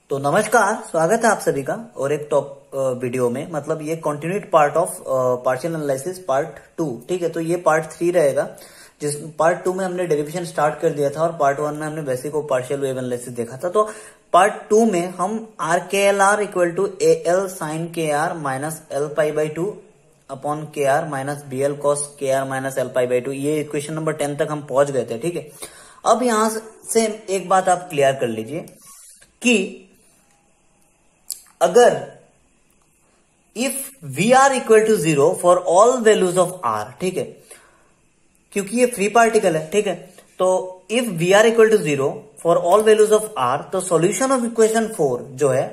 तो नमस्कार, स्वागत है आप सभी का और एक टॉप वीडियो में। मतलब ये continued part of partial analysis part 2। ठीक है, तो ये पार्ट 3 रहेगा। जिस पार्ट 2 में हमने डेरिवेशन स्टार्ट कर दिया था और पार्ट 1 में हमने basic of partial wave analysis देखा था। तो पार्ट 2 में हम R K L R equal to A L sine K R minus L pi by 2 upon K R minus B L cos K R minus L pi by 2, ये equation number 10 तक हम पहुंच गए थे। ठीक है, अब यहां से एक बात आप क्लियर कर लीजिए कि अगर if V R equal to 0 for all values of R, ठीक है, क्योंकि ये फ्री पार्टिकल है। ठीक है, तो if V R equal to 0 for all values of R, तो सॉल्यूशन ऑफ इक्वेशन 4 जो है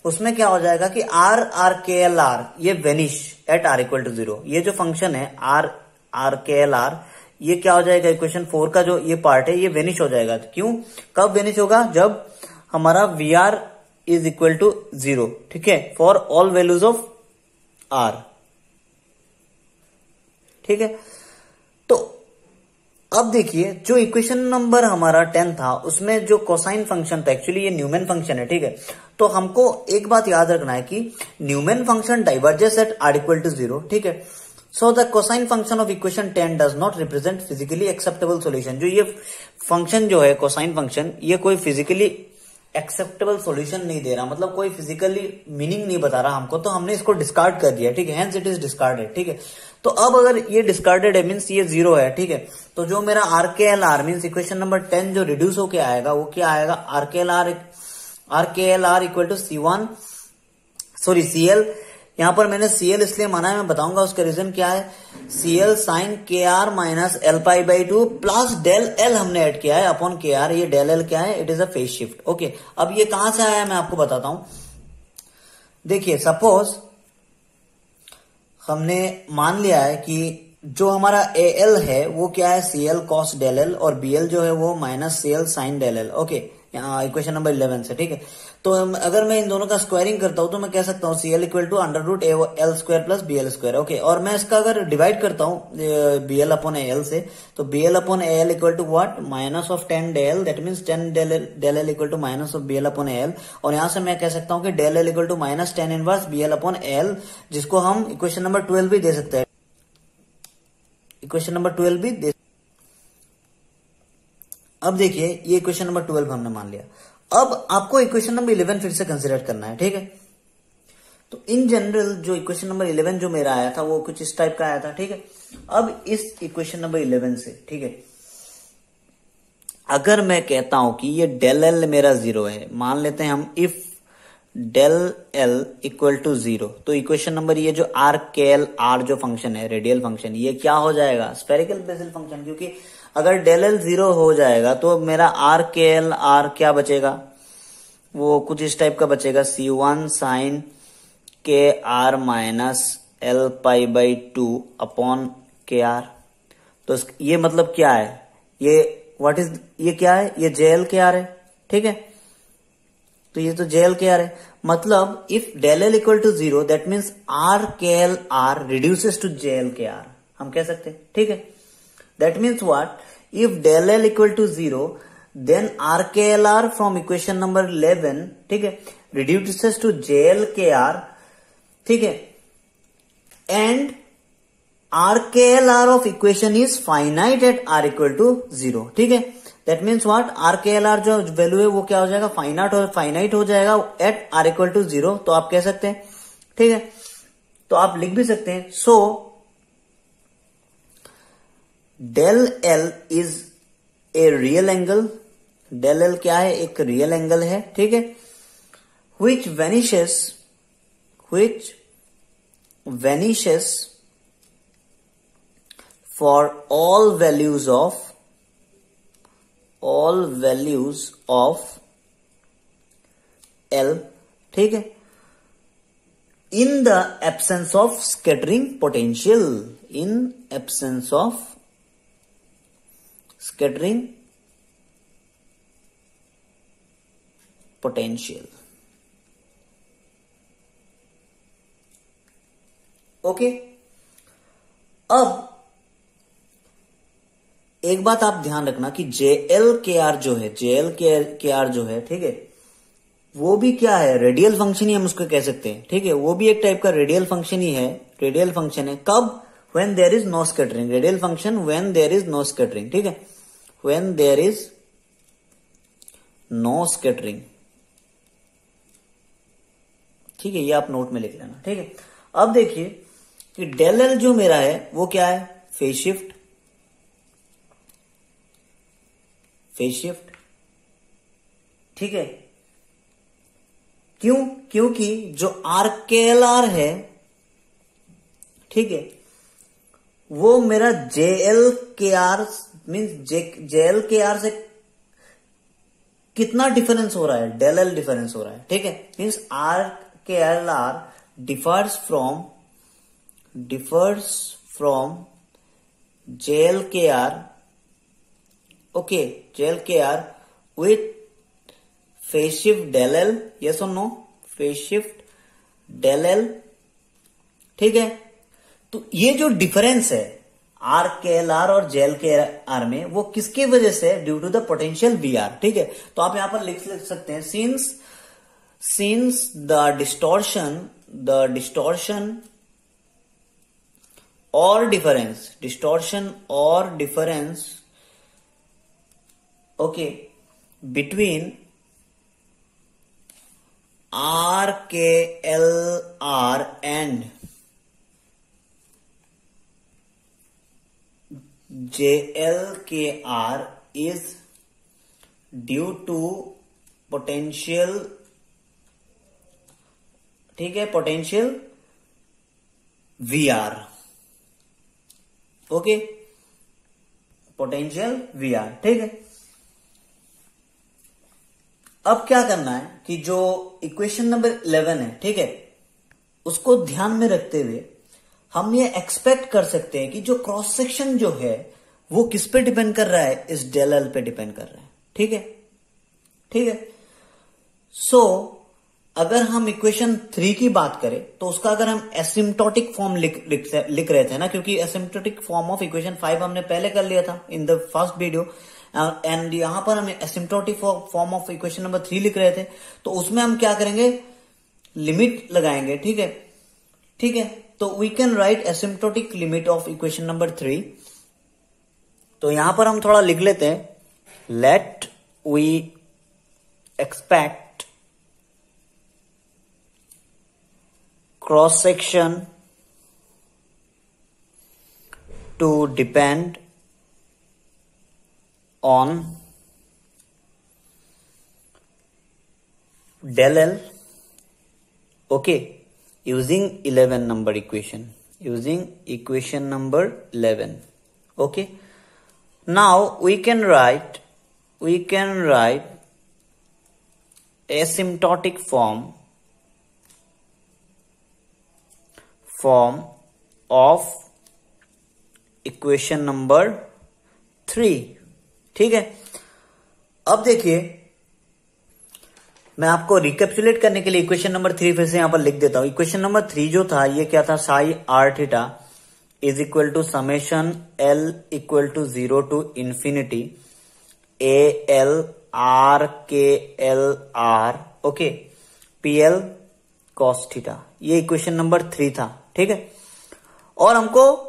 उसमें क्या हो जाएगा कि R R K L R ये vanish at R equal to 0। ये जो फंक्शन है R R K L R, ये क्या हो जाएगा, इक्वेशन 4 का जो ये पार्ट है ये वेनिश हो जाएगा। क्यों, कब वेनिश होगा, जब हमारा V R is equal to 0, ठीक है, for all values of R. ठीक है, तो अब देखिए जो इक्वेशन नंबर हमारा 10 था उसमें जो कोसाइन फंक्शन था, एक्चुअली ये न्यूमैन फंक्शन है। ठीक है, तो हमको एक बात याद रखना है कि Neumann function diverges at R equal to 0। ठीक है, so the cosine function of equation 10 does not represent physically acceptable solution. जो ये फंक्शन जो है कोसाइन फंक्शन, ये कोई फिजिकली एक्सेप्टेबल सॉल्यूशन नहीं दे रहा, मतलब कोई फिजिकली मीनिंग नहीं बता रहा हमको, तो हमने इसको डिस्कार्ड कर दिया। ठीक है, हेंस इट इज डिस्कार्डेड। ठीक है, तो अब अगर ये डिस्कार्डेड है मीन्स ये 0 है। ठीक है, तो जो मेरा are K L are means equation number 10 जो रिड्यूस होके आएगा वो क्या आएगा, R K L R equal to C1 sorry CL। यहां पर मैंने CL इसलिए माना है, मैं बताऊंगा उसका रीजन क्या है। CL sine K R minus L pi by 2 plus del L हमने ऐड किया है अपॉन के आर। ये डेल एल क्या है, it is a phase shift. Okay, अब ये कहां से आया मैं आपको बताता हूं। देखिए सपोज हमने मान लिया है कि जो हमारा AL है वो क्या है, CL कॉस डेल एल, और BL जो है वो minus CL sine del L. Okay, यहाँ इक्वेशन नंबर 11 से। ठीक है, तो अगर मैं इन दोनों का स्क्वायरिंग करता हूं तो मैं कह सकता हूं CL equal to under root L square plus BL square. Okay, और मैं इसका अगर डिवाइड करता हूं BL अपॉन AL से, तो BL upon AL equal to what, minus of 10 del, that means 10 del L equal to minus of BL upon AL। और यहां से मैं कह सकता हूं कि del L equal to minus 10 inverse BL upon AL, जिसको हम इक्वेशन नंबर 12 भी दे सकते हैं। इक्वेशन नंबर 12 भी दे। अब देखिए ये इक्वेशन नंबर 12 हमने मान लिया। अब आपको इक्वेशन नंबर 11 फिर से कंसिडर करना है। ठीक है, तो इन जनरल जो इक्वेशन नंबर 11 जो मेरा आया था वो कुछ इस टाइप का आया था। ठीक है, अब इस इक्वेशन नंबर 11 से, ठीक है, अगर मैं कहता हूं कि ये डेल एल मेरा 0 है, मान लेते हैं हम if del L equal to 0, तो इक्वेशन नंबर ये जो आर के एल आर जो फंक्शन है, रेडियल फंक्शन, ये क्या हो जाएगा, स्फेरिकल बेसिस फंक्शन। क्योंकि अगर डेल एल 0 हो जाएगा तो मेरा आर के एल आर क्या बचेगा, वो कुछ इस टाइप का बचेगा, C1 sine K R minus L pi by 2 upon K R. तो ये मतलब क्या है, ये व्हाट इज, ये क्या है, ये JL के आर है। ठीक है, तो ये तो JL के आर है, मतलब if del L equal to 0 that means R K L R reduces to JL K R, हम कह सकते हैं। ठीक है, that means what, if del L equal to 0 then RKLR from equation number 11, ठीक है, reduces to JLKR, ठीक है, and RKLR of equation is finite at R equal to 0। ठीक है, that means what, RKLR जो वैल्यू है वो क्या हो जाएगा, फाइनाइट हो जाएगा at R equal to 0। तो आप कह सकते हैं, ठीक है, तो आप लिख भी सकते हैं, so del L is a real angle. Del L क्या है, एक रियल एंगल है। ठीक है, which vanishes for all values of L। ठीक है, in the absence of scattering potential, in absence of scattering potential। Okay, अब एक बात आप ध्यान रखना कि JL के आर जो है, JL के आर जो है, ठीक है, वो भी क्या है, रेडियल फंक्शन ही हम उसको कह सकते हैं, ठीक है। वो भी एक टाइप का रेडियल फंक्शन ही है, रेडियल फंक्शन है। कब? When there is no scattering, radial function when there is no scattering, ठीक है, when there is no scattering, ठीक है। ये आप नोट में लिख लेना, ठीक है। अब देखिए कि डेल एल जो मेरा है वो क्या है, फेज शिफ्ट, फेज शिफ्ट, ठीक है। क्यों? क्योंकि जो आर के एल आर है, ठीक है, वो मेरा जे L K are means J L K are से कितना डिफरेंस हो रहा है, डेल एल डिफरेंस हो रहा है, ठीक है। Means R K L R differs from J L K R, okay, J L K R with phase shift del L, yes और no, phase shift del L, ठीक है। तो ये जो डिफरेंस है आर के एल आर और जे L K are में, वो किसकी वजह से? Due to the potential V R, ठीक है। तो आप यहां पर लिख सकते हैं सिंस द डिस्टॉर्शन और difference, okay, between R K L R and J L K R is due to potential, ठीक है, potential V R, okay, potential V R, ठीक है। अब क्या करना है कि जो इक्वेशन नंबर 11 है, ठीक है, उसको ध्यान में रखते हुए हम ये एक्सपेक्ट कर सकते हैं कि जो क्रॉस सेक्शन जो है वो किस पे डिपेंड कर रहा है, इस डेल एल पे डिपेंड कर रहा है, ठीक है, ठीक है। सो अगर हम इक्वेशन 3 की बात करें तो उसका अगर हम एसिम्प्टोटिक फॉर्म लिख रहे थे ना, क्योंकि एसिम्प्टोटिक फॉर्म ऑफ इक्वेशन 5 हमने पहले कर लिया था in the first video, and यहां पर हम asymptotic form of equation number 3 लिख रहे थे। तो उसमें हम क्या करेंगे, लिमिट लगाएंगे, ठीक है, ठीक है। तो we can write asymptotic limit of equation number 3। तो यहां पर हम थोड़ा लिख लेते हैं, let we expect cross section to depend on del L, okay, using 11 number equation, using equation number 11, okay. Now we can write asymptotic form of equation number 3, ठीक है। अब देखिए मैं आपको रिकैप्चुलेट करने के लिए इक्वेशन नंबर 3 फिर से यहां पर लिख देता हूं। इक्वेशन नंबर 3 जो था ये क्या था, psi R theta is equal to summation L equal to 0 to infinity A L R K L R, okay, P L cos theta. ये इक्वेशन नंबर 3 था, ठीक है। और हमको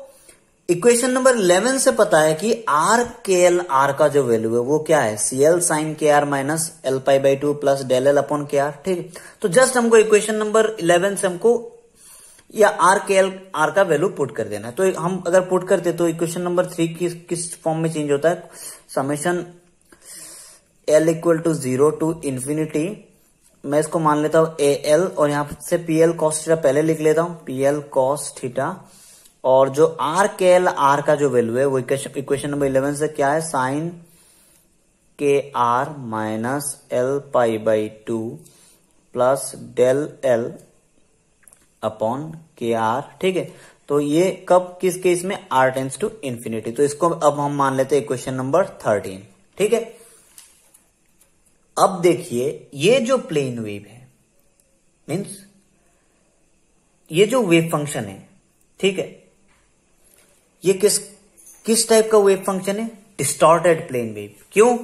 इक्वेशन नंबर 11 से पता है कि आर के एल आर का जो वैल्यू है वो क्या है, C L sine K R minus L pi by 2 plus del L upon K R, ठीक है। तो जस्ट हमको इक्वेशन नंबर 11 से हमको या आर के एल आर का वैल्यू पुट कर देना है। तो हम अगर पुट करते तो इक्वेशन नंबर 3 किस फॉर्म में चेंज होता है, summation L equal to 0 to infinity, मैं इसको मान लेता हूं ए एल और यहां से पी एल कॉस थीटा पहले लिख लेता हूं, पी एल कॉस थीटा, और जो आर के एल आर का जो वैल्यू है वो इक्वेशन नंबर 11 से क्या है, sine K R minus L pi by 2 plus del L upon K R, ठीक है। तो ये कब किस केस में, आर टेंस टू इंफिनिटी। तो इसको अब हम मान लेते हैं इक्वेशन नंबर 13, ठीक है। अब देखिए ये जो प्लेन वेव है, मीन्स ये जो वेव फंक्शन है, ठीक है, ये किस टाइप का वेव फंक्शन है, डिस्टॉर्टेड प्लेन वेव। क्यों?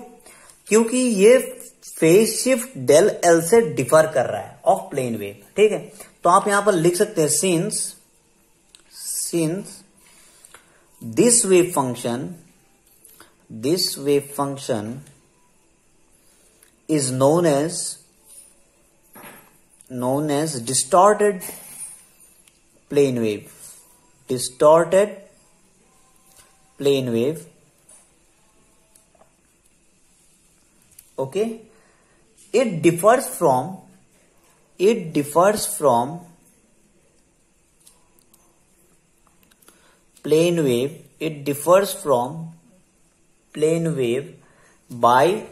क्योंकि ये फेज शिफ्ट डेल एल से डिफर कर रहा है ऑफ प्लेन वेव, ठीक है। तो आप यहां पर लिख सकते हैं since this wave function is known as distorted plane wave, okay. It differs from plane wave by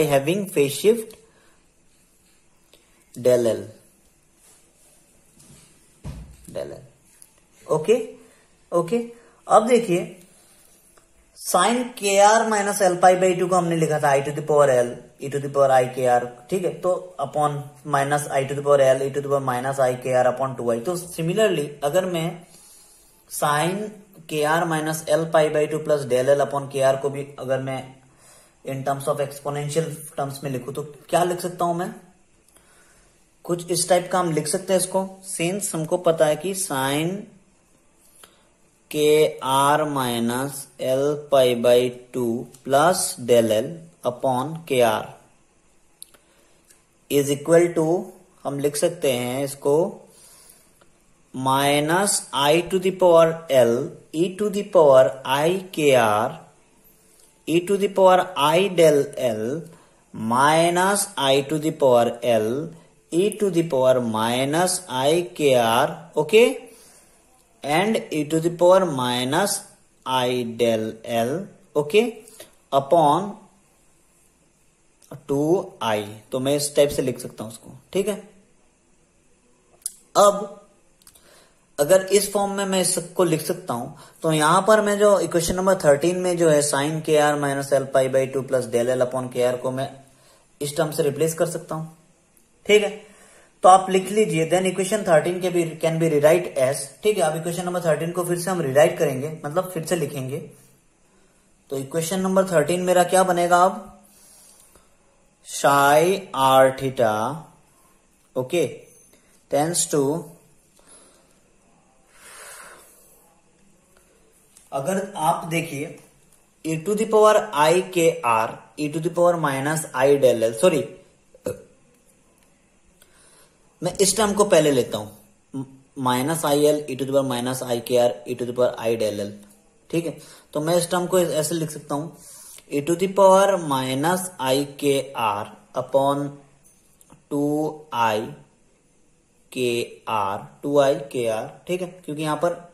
having phase shift del L. Okay. अब देखिए sine K R minus L pi by two को हमने लिखा था I to the power L E to the power I K R, ठीक है। तो upon minus I to the power L E to the power minus I K R upon 2i। तो similarly अगर मैं sine K R minus L pi by two plus del L upon K R को भी अगर मैं in terms of exponential terms में लिखूं तो क्या लिख सकता हूं मैं? कुछ इस टाइप का हम लिख सकते हैं इसको। सिंस हमको पता है कि sine K R minus L pi by two plus del L upon K R is equal to, हम लिख सकते हैं इसको minus I to the power L E to the power I K R E to the power I del L minus I to the power L E to the power minus I K R, okay, and E to the power minus I del L, okay, upon 2i। तो मैं इस type से लिख सकता हूं उसको, ठीक है। अब अगर इस फॉर्म में मैं इसको लिख सकता हूं तो यहां पर मैं जो इक्वेशन नंबर 13 में जो है sine K R minus L pi by two plus del L upon K R को मैं इस टर्म से रिप्लेस कर सकता हूं, ठीक है। तो आप लिख लीजिए then equation 13 can be rewrite as, ठीक है। अब इक्वेशन नंबर 13 को फिर से हम रिराइट करेंगे, मतलब फिर से लिखेंगे। तो इक्वेशन नंबर 13 मेरा क्या बनेगा अब? Psi R theta, okay, tends to, अगर आप देखिए e to the power I K R E to the power minus I del L, sorry मैं इस टर्म को पहले लेता हूं minus I L E to the power minus I K R E to the power I del L, ठीक है। तो मैं इस टर्म को ऐसे लिख सकता हूं ई to the power minus I K R upon 2i K R, ठीक है। क्योंकि यहां पर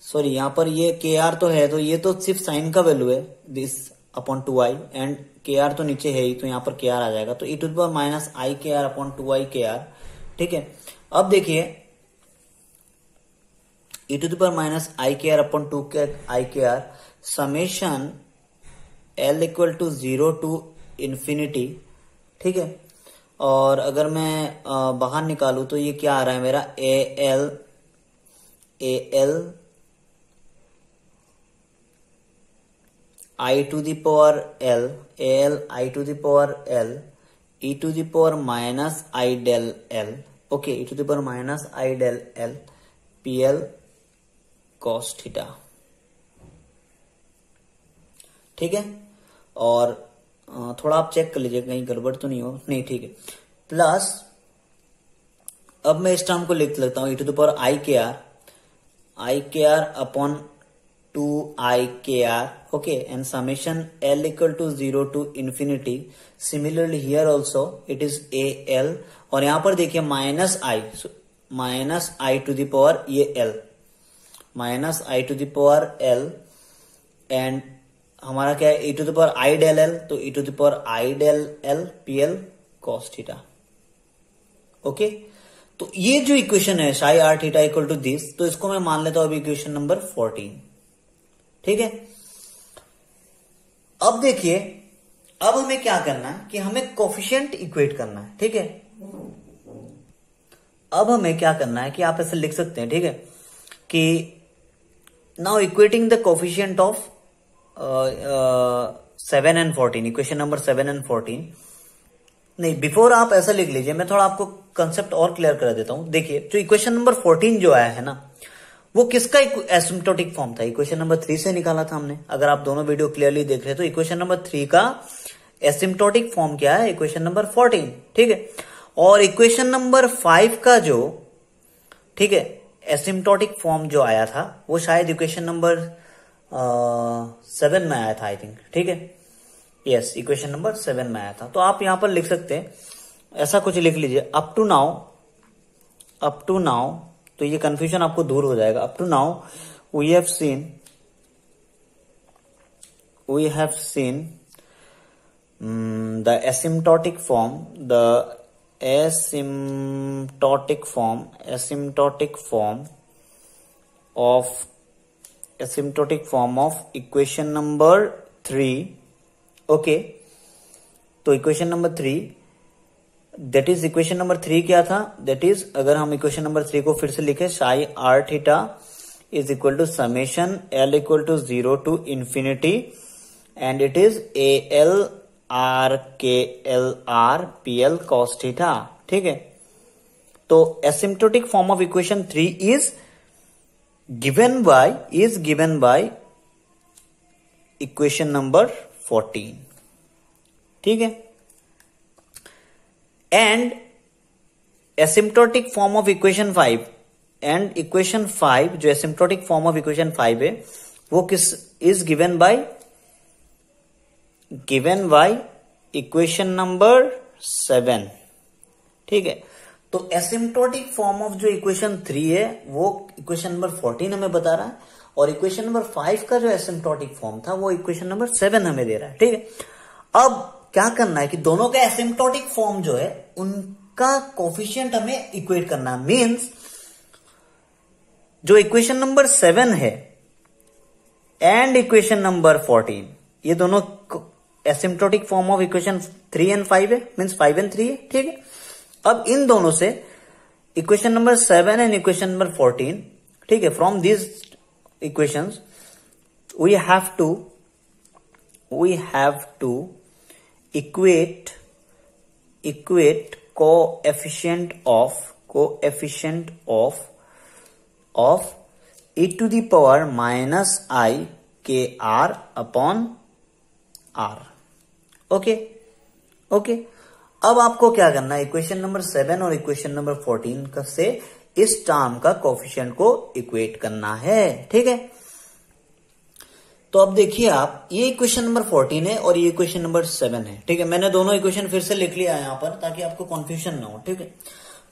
सॉरी यहां पर ये के आर तो है, तो ये तो सिर्फ साइन का वैल्यू है दिस अपॉन 2i एंड के आर तो नीचे है ही, तो यहां पर के आर आ जाएगा। तो ई to the power minus I K R upon 2i K R, ठीक है। अब देखिए e to the power minus I K R upon 2i K R summation L equal to 0 to infinity, ठीक है। और अगर मैं बाहर निकालू तो ये क्या आ रहा है मेरा A L I to the power L A L I to the power L E to the power minus I del L, okay, e to the power minus I del L P L cos theta, ठीक है। और थोड़ा आप check कर लीजिए कहीं गड़बड़ तो नहीं हो, नहीं, ठीक है। प्लस अब मैं इस टर्म को लिख लेता हूं ई to the power I K R upon 2i K are, okay, and summation L equal to 0 to infinity. Similarly here also it is AL और यहां पर देखिए minus I to the power ये L minus I to the power L and हमारा क्या है e to the power I del L, तो e to the power I del L PL cos theta, okay. तो ये जो equation है psi R theta equal to this, तो इसको मैं मान लेता हूं अभी इक्वेशन नंबर 14, ठीक है। अब देखिए अब हमें क्या करना है कि हमें कोफिशिएंट इक्वेट करना है, ठीक है। अब हमें क्या करना है कि आप ऐसे लिख सकते हैं, ठीक है, कि now equating the coefficient of 7 and 14, equation number 7 and 14 नहीं, बिफोर आप ऐसा लिख लीजिए, मैं थोड़ा आपको कंसेप्ट और क्लियर कर देता हूं। देखिए जो इक्वेशन नंबर 14 जो आया है ना, वो किसका एसिम्प्टोटिक फॉर्म था? इक्वेशन नंबर 3 से निकाला था हमने। अगर आप दोनों वीडियो क्लियरली देख रहे हैं तो इक्वेशन नंबर 3 का एसिम्प्टोटिक फॉर्म क्या है? इक्वेशन नंबर 14, ठीक है। और इक्वेशन नंबर 5 का जो, ठीक है, एसिम्प्टोटिक फॉर्म जो आया था वो शायद इक्वेशन नंबर 7 में आया था, आई थिंक, ठीक है। यस, इक्वेशन नंबर 7 में आया था। तो आप यहां पर लिख सकते हैं, ऐसा कुछ लिख लीजिए, अप टू नाउ, तो ये कंफ्यूजन आपको दूर हो जाएगा। Up to now we have seen the asymptotic form of equation number 3, okay. तो equation number 3, that is equation number 3 क्या था? दैट इज, अगर हम इक्वेशन नंबर 3 को फिर से लिखे, psi R theta is equal to summation L equal to 0 to infinity and it is A L R K L R P L cos theta, ठीक है। तो asymptotic form of equation 3 is given by equation number 14, ठीक है। And asymptotic form of equation 5, and equation 5 जो asymptotic form of equation 5 है वो किस is given by equation number 7, ठीक है। तो एसिम्प्टोटिक फॉर्म ऑफ जो इक्वेशन 3 है वो इक्वेशन नंबर 14 हमें बता रहा है, और इक्वेशन नंबर 5 का जो एसिम्प्टोटिक फॉर्म था वो इक्वेशन नंबर 7 हमें दे रहा है, ठीक है। अब क्या करना है कि दोनों का एसिम्प्टोटिक फॉर्म जो है उनका कोफिशिएंट हमें इक्वेट करना है। मींस जो इक्वेशन नंबर 7 है एंड इक्वेशन नंबर 14, ये दोनों asymptotic form of equation 3 and 5 है, मींस 5 एंड 3 है, ठीक है। अब इन दोनों से equation number 7 and equation number 14, ठीक है, from this equations we have to equate coefficient of e to the power minus I k r upon r, okay. अब आपको क्या करना है? इक्वेशन नंबर 7 और इक्वेशन नंबर 14 का से इस टर्म का कोफिशिएंट को इक्वेट करना है, ठीक है। तो अब देखिए आप, ये इक्वेशन नंबर 14 है और ये इक्वेशन नंबर 7 है, ठीक है। मैंने दोनों इक्वेशन फिर से लिख लिया यहां पर ताकि आपको कंफ्यूजन ना हो, ठीक है।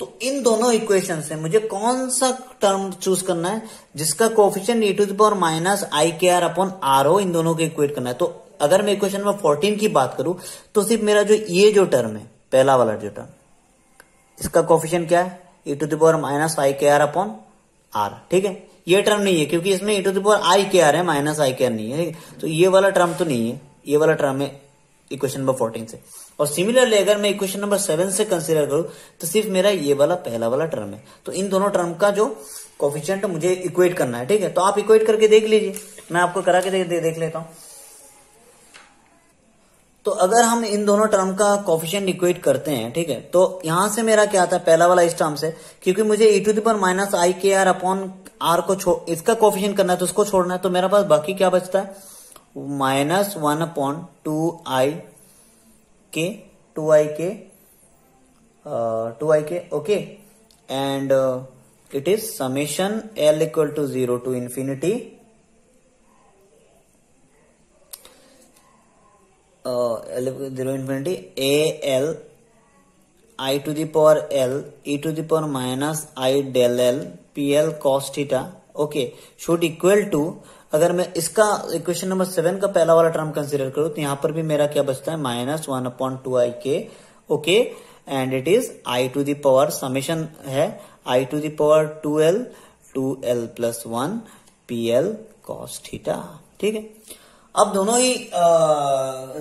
तो इन दोनों इक्वेशन से मुझे कौन सा टर्म चूज करना है जिसका coefficient e to the power minus I K R upon are हो, इन दोनों को इक्वेट करना है। तो अगर मैं इक्वेशन नंबर 14 की बात करूं तो सिर्फ मेरा जो ये जो टर्म है, पहला वाला जो टर्म, इसका कोफिशिएंट क्या है? e to the power minus I K R upon are, ठीक है। ये टर्म नहीं है क्योंकि इसमें e to the power I K R है, माइनस आई के आर नहीं है, तो ये वाला टर्म तो नहीं है, ये वाला टर्म है इक्वेशन नंबर 14 से। और सिमिलरली अगर मैं इक्वेशन नंबर 7 से कंसीडर करूं तो सिर्फ मेरा ये वाला पहला वाला टर्म है। तो इन दोनों टर्म का जो कोफिशिएंट मुझे इक्वेट करना है, ठीक है। तो आप इक्वेट करके देख लीजिए, मैं आपको करा के देख लेता हूं। तो अगर हम इन दोनों टर्म का कोफिशिएंट इक्वेट करते हैं, ठीक है, तो यहां से मेरा क्या आता है? पहला वाला इस टर्म से, क्योंकि मुझे e to the power minus I K R upon are को इसका कोफिशिएंट करना है तो उसको छोड़ना है, तो मेरे पास बाकी क्या बचता है? माइनस 1 अपॉन 2i के, okay. And it is summation L equal to 0 to infinity A L I to the power L E to the power minus I del L P L cos theta, okay, should equal to, अगर मैं इसका equation number 7 का पहला वाला term consider करूं तो यहां पर भी मेरा क्या बचता है? माइनस 1 अपॉन 2i के, okay. And it is I to the power, summation है I to the power 2l plus 1 P L cos theta, ठीक है। अब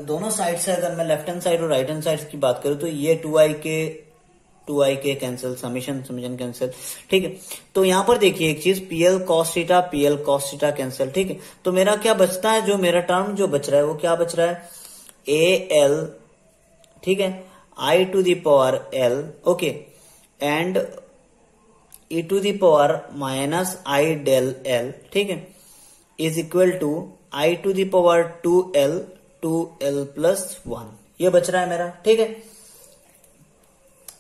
दोनों साइड से अगर मैं लेफ्ट हैंड साइड और राइट हैंड साइड की बात करूं तो ये 2i के 2i के कैंसिल, समीशन समीशन कैंसिल, ठीक है। तो यहां पर देखिए एक चीज, pl cos थीटा कैंसिल, ठीक है। तो मेरा क्या बचता है, जो मेरा टर्म जो बच रहा है वो क्या बच रहा है, al, ठीक है, i to the power l, okay, and e to the power minus i del l, ठीक है, is equal to i to the power 2l plus 1, ये बच रहा है मेरा, ठीक है।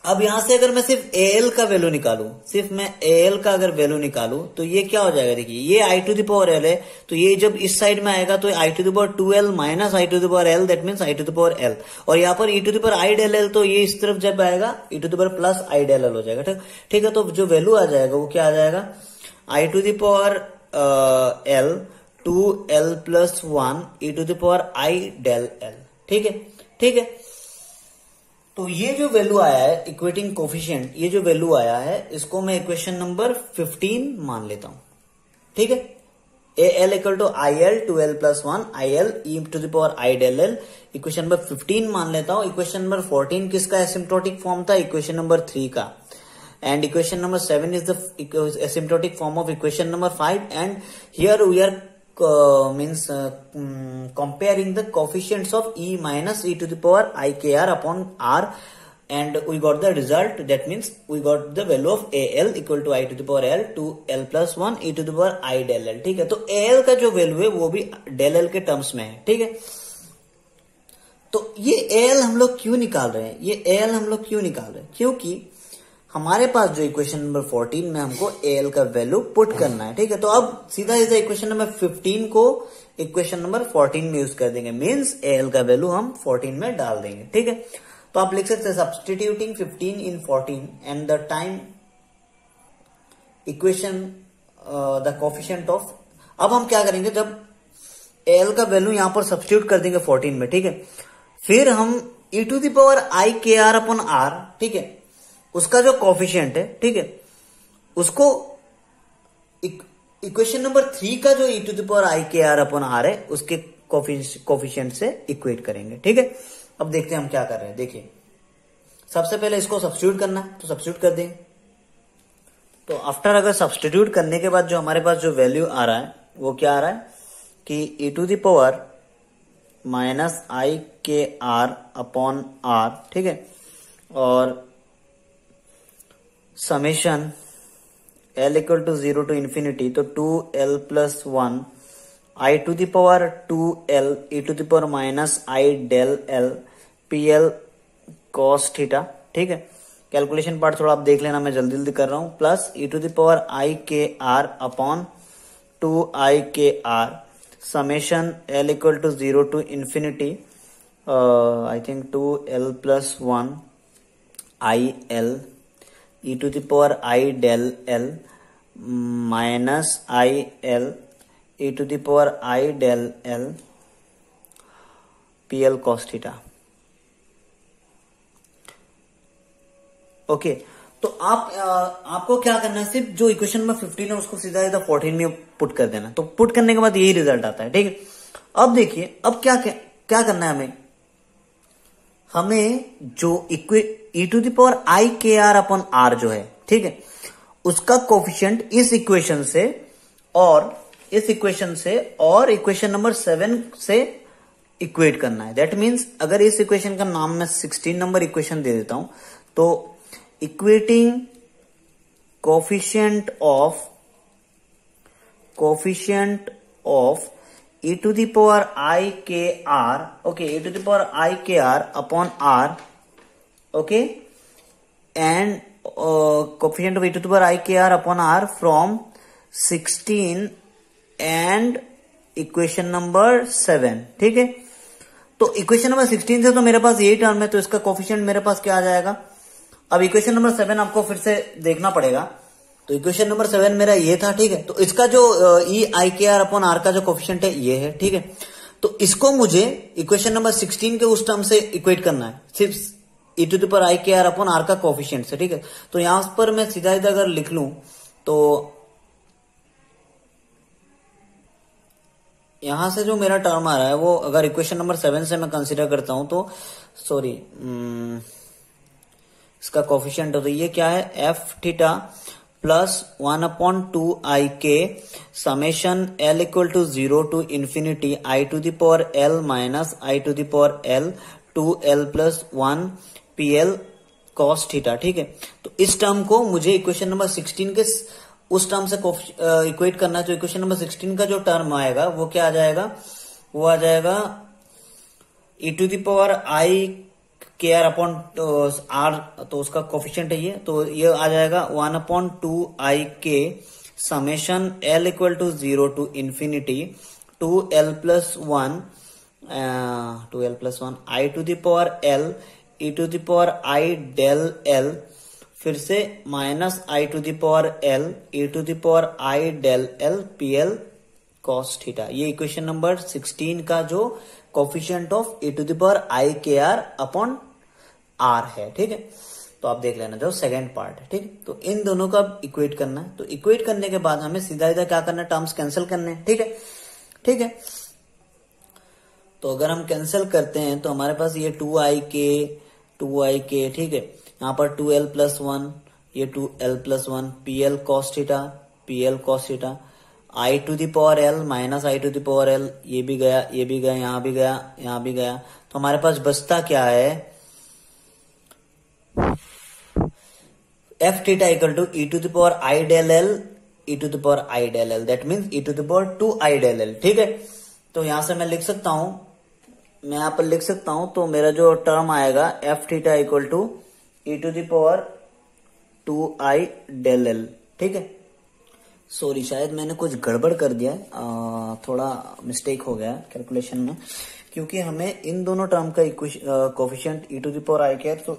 अब यहां से अगर मैं सिर्फ al का वैल्यू निकालूं, सिर्फ मैं al का अगर वैल्यू निकालूं तो ये क्या हो जाएगा, देखिए ये i to the power l है, तो ये जब इस साइड में आएगा तो i to the power 2l minus i to the power l, that means i to the power l, और यहाँ पर e to the power i del l, तो ये इस तरफ जब आएगा e to the power plus i del l हो जाएगा, ठीक है। तो जो वैल्यू आ जाएगा वो क्या आ जाएगा, i to the power l 2l plus 1 e to the power i del l, ठीक है, ठीक है। तो ये जो वैल्यू आया है इक्वेटिंग कोफिशिएंट, ये जो वैल्यू आया है इसको मैं इक्वेशन नंबर 15 मान लेता हूं, ठीक है। al equal to il 2l plus 1 il e to the power i del l, equation number 15 मान लेता हूं। इक्वेशन नंबर 14 किसका एसिम्प्टोटिक फॉर्म था, इक्वेशन नंबर 3 का, and equation number 7 is the asymptotic form of equation number 5, and here we are comparing the coefficients of e minus e to the power I k r upon r, and we got the result, that means we got the value of al equal to I to the power l 2l plus 1 e to the power I del l, ठीक है। तो al का जो value है वो भी del l के terms में है, ठीक है। तो ये al हम लोग क्यों निकाल रहे हैं, ये al हम लोग क्यों निकाल रहे हैं, क्योंकि हमारे पास जो इक्वेशन नंबर 14 में हमको al का वैल्यू पुट करना है, ठीक है। तो अब सीधा सीधा इक्वेशन नंबर 15 को इक्वेशन नंबर 14 में यूज कर देंगे, मींस al का वैल्यू हम 14 में डाल देंगे, ठीक है। तो आप लिख सकते हैं substituting 15 in 14 and the time equation the coefficient of, अब हम क्या करेंगे, जब al का वैल्यू यहां पर सब्सटीट्यूट कर देंगे 14 में, ठीक है, फिर हम e to the power I k r upon r, ठीक है, उसका जो कोफिशिएंट है, ठीक है, उसको इक्वेशन नंबर 3 का जो e to the power I k r upon r है उसके कोफिशिएंट से इक्वेट करेंगे, ठीक है। अब देखते हैं हम क्या कर रहे हैं, देखिए सबसे पहले इसको सब्स्टिट्यूट करना है, तो सब्स्टिट्यूट कर देंगे। तो आफ्टर अगर सब्स्टिट्यूट करने के बाद जो हमारे पास जो वैल्यू आ रहा है वो क्या आ रहा है कि e to the power minus I k r upon r, ठीक है, और summation l equal to 0 to infinity, तो 2l plus 1 I to the power 2l e to the power minus I del l pl cos theta, ठीक है। Calculation part थोड़ा आप देख लेना, मैं जल्दी जल्दी कर रहा हूं, plus e to the power I k r upon 2I k r, summation l equal to 0 to infinity, I think 2l plus 1 I l e to the power I del l minus I l e to the power I del l pl cos theta, okay. तो आपको क्या करना है, सिर्फ जो equation में 15 है उसको सीधा सीधा 14 में पुट कर देना, तो पुट करने के बाद यही रिजल्ट आता है, ठीक है। अब देखिए अब क्या करना है, हमें जो e to the power I k r upon r जो है, ठीक है, उसका कोफिशिएंट इस इक्वेशन से और इक्वेशन नंबर 7 से इक्वेट करना है। दैट मीन्स अगर इस इक्वेशन का नाम मैं 16 नंबर इक्वेशन दे देता हूं, तो equating coefficient of e to the power I k r, okay, e to the power I k r upon r, okay, and coefficient of e to the power I k r upon r from 16 and equation number 7, ठीक है। तो equation number 16 से तो मेरे पास यही term है, तो इसका कोफिशिएंट मेरे पास क्या आ जाएगा। अब इक्वेशन नंबर 7 आपको फिर से देखना पड़ेगा, तो इक्वेशन नंबर 7 मेरा ये था, ठीक है। तो इसका जो e I k r upon r का जो कोफिशिएंट है ये है, ठीक है। तो इसको मुझे इक्वेशन नंबर 16 के उस टर्म से इक्वेट करना है, सिर्फ e to the power I k r upon r का कोफिशिएंट से, ठीक है। तो यहां पर मैं सीधा सीधा अगर लिख लूं, तो यहां से जो मेरा टर्म आ रहा है वो अगर इक्वेशन नंबर 7 से मैं कंसीडर करता हूं, तो सॉरी, इसका कोफिशिएंट हो, तो ये क्या है F theta plus 1/2 summation L equal to 0 to infinity I to the power L minus I to the power L 2l plus 1 pl cos theta. ठीक है, तो इस टर्म को मुझे इक्वेशन नंबर 16 के उस टर्म से इक्वेट करना है। तो इक्वेशन नंबर 16 का जो टर्म आएगा वो क्या आ जाएगा, वो आ जाएगा e to the power I K R upon are, तो उसका कोफिशिएंट है ये, तो ये आ जाएगा 1/2 summation L equal to 0 to infinity 2l plus 1 I to the power L e to the power I del L, फिर से minus I to the power L e to the power I del L pl cos theta. ये equation number 16 का जो coefficient of e to the power I K R upon are है। ठीक है, तो आप देख लेना जो सेकंड पार्ट है। ठीक है, तो इन दोनों का इक्वेट करना है। तो इक्वेट करने के बाद हमें सीधा सीधा क्या करना है, टर्म्स कैंसिल करने हैं। ठीक है, ठीक है, तो अगर हम कैंसिल करते हैं तो हमारे पास ये 2i के, ठीक है, यहाँ पर 2l प्लस 1, ये 2l plus 1 pl cos theta I to the power L minus I to the power L, ये भी गया, ये भी गया, यहाँ भी गया, यहाँ भी गया, तो हमारे पास बचता क्या है F theta equal to E to the power I del L E to the power I del L, that means E to the power 2 I del L. ठीक है, तो यहां से मैं लिख सकता हूं, मैं यहां पर लिख सकता हूं, तो मेरा जो टर्म आएगा F theta equal to E to the power 2 I del L. ठीक है, सॉरी शायद मैंने कुछ गड़बड़ कर दिया है, थोड़ा मिस्टेक हो गया कैलकुलेशन में, क्योंकि हमें इन दोनों टर्म का coefficient E to the power I K तो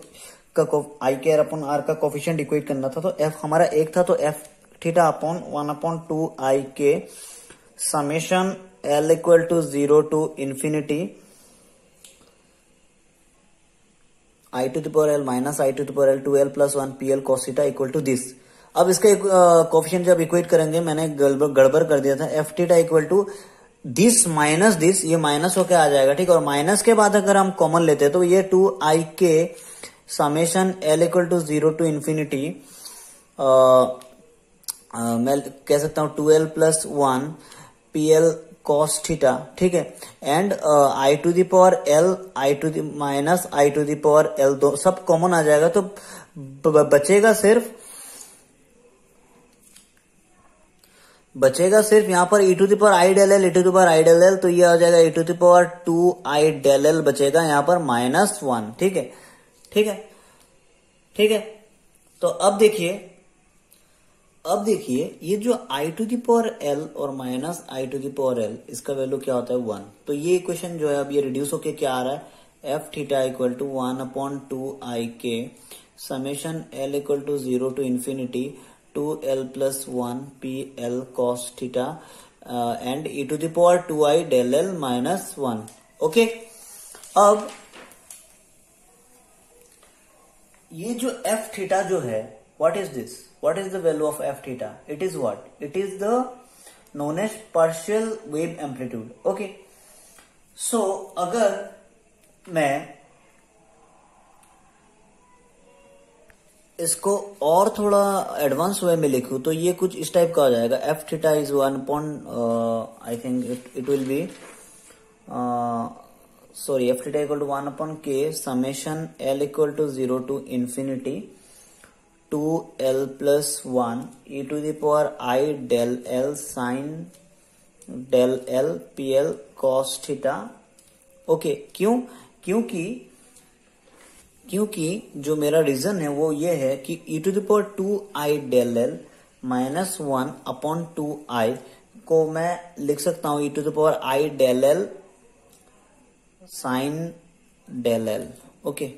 I K R upon R का कोफिशिएंट इक्वेट करना था। तो एफ हमारा एक था, तो एफ थीटा अपॉन 1/2 आई के summation L equal to 0 to infinity I to the power L minus I to the power L 2l plus 1 pl cos theta equal to this. अब इसका कोफिशिएंट जब equate करेंगे, मैंने गड़बड़ कर दिया था, F theta equal to this minus this, ये माइनस होके आ जाएगा। ठीक है, और माइनस के बाद अगर हम कॉमन लेते हैं तो ये 2i के summation L equal to 0 to infinity, मैं कह सकता हूं 2l plus 1 pl cos theta. ठीक है, and I to the power L I to the minus I to the power L, दो सब कॉमन आ जाएगा, तो बचेगा सिर्फ यहाँ पर e to the power I del L e to the power I del L, तो ये आ जाएगा e to the power 2 I del L बचेगा यहाँ पर -1। ठीक है, ठीक है, ठीक है, तो अब देखिए ये जो I to the power L और minus I to the power L, इसका वैल्यू क्या होता है 1। तो ये इक्वेशन जो है अब ये रिड्यूस होके क्या आ रहा है, F theta equal to 1/2 I के summation L equal to 0 to infinity 2l plus 1 pl cos theta and e to the power 2i del L minus 1। Okay, अब ये जो f थीटा जो है, what is this, what is the value of f theta, it is what, it is the known as partial wave amplitude. Okay, so अगर मैं इसको और थोड़ा एडवांस वे में लिखूं तो ये कुछ इस टाइप का हो जाएगा, F theta is 1 I think it will be sorry F theta equal to 1/k summation L equal to 0 to infinity 2l plus 1 e to the power I del L sine del L pl cos theta. Okay, क्योंकि जो मेरा reason है वो ये है कि e to the power 2 I del L minus 1/2i को मैं लिख सकता हूं e to the power I del L sine del L. Okay,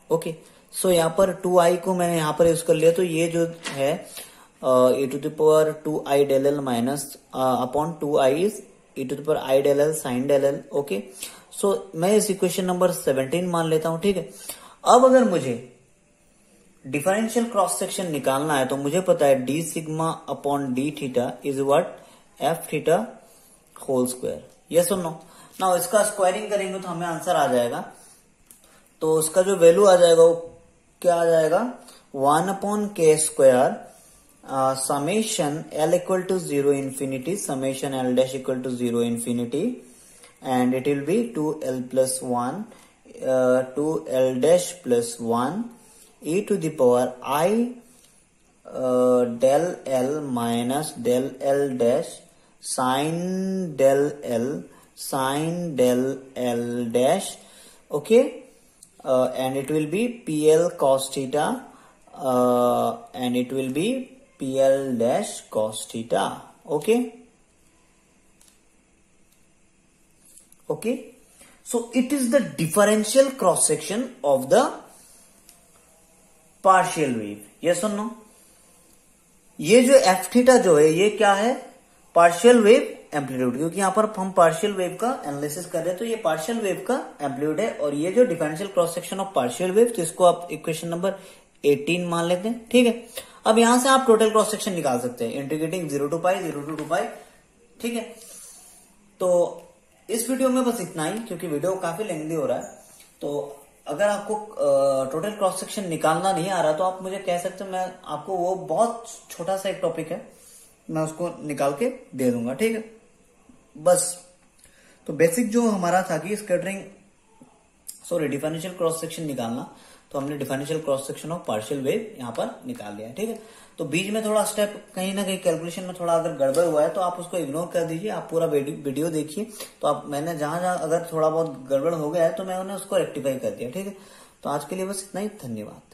okay, so यहाँ पर 2i को मैंने यहाँ पर यूज कर लिया, तो ये जो है e to the power 2 I del L minus upon 2i is e to the power I del L sine del L. Okay, so मैं इस इक्वेशन नंबर 17 मान लेता हूं। ठीक है, अब अगर मुझे डिफरेंशियल क्रॉस सेक्शन निकालना है तो मुझे पता है D sigma upon D theta is what, F theta whole square. Yes और नो? नाउ इसका स्क्वायरिंग करेंगे तो हमें आंसर आ जाएगा, तो उसका जो वैल्यू आ जाएगा वो क्या आ जाएगा 1/k² summation L equal to 0 infinity summation L dash equal to 0 infinity, and it will be 2L plus 1 2L dash plus 1 e to the power I del L minus del L dash sin del L dash, okay, and it will be PL cos theta, and it will be PL dash cos theta, okay. So it is the differential cross section of the partial wave, yes or no. ये जो F theta जो है ये क्या है, partial wave amplitude, क्योंकि यहां पर हम पार्शियल वेव का एनालिसिस कर रहे हैं तो ये पार्शियल वेव का एम्पलीट्यूड है, और ये जो differential cross section of partial wave, तो इसको आप इक्वेशन नंबर 18 मान लेते हैं, ठीक है। अब यहां से आप टोटल क्रॉस सेक्शन निकाल सकते हैं इंटीग्रेटिंग 0 to पाई 0 to 2 पाई, ठीक है। तो इस वीडियो में बस इतना ही, क्योंकि वीडियो काफी लेंथी हो रहा है। तो अगर आपको टोटल क्रॉस सेक्शन निकालना नहीं आ रहा तो आप मुझे कह सकते हो, मैं आपको वो बहुत छोटा सा एक टॉपिक है, मैं उसको निकाल के दे दूंगा, ठीक है। बस तो बेसिक जो हमारा था कि डिफरेंशियल क्रॉस सेक्शन निकालना, तो हमने differential cross section of partial wave यहां पर निकाल लिया है, ठीक है। तो बीच में थोड़ा स्टेप कहीं ना कहीं कैलकुलेशन में थोड़ा अगर गड़बड़ हुआ है तो आप उसको इग्नोर कर दीजिए, आप पूरा वीडियो देखिए। तो आप मैंने जहां जहां अगर थोड़ा बहुत गड़बड़ हो गया है तो मैं उन्हें उसको रेक्टिफाई कर दिया, ठीक है। तो आज के लिए बस इतना ही, धन्यवाद।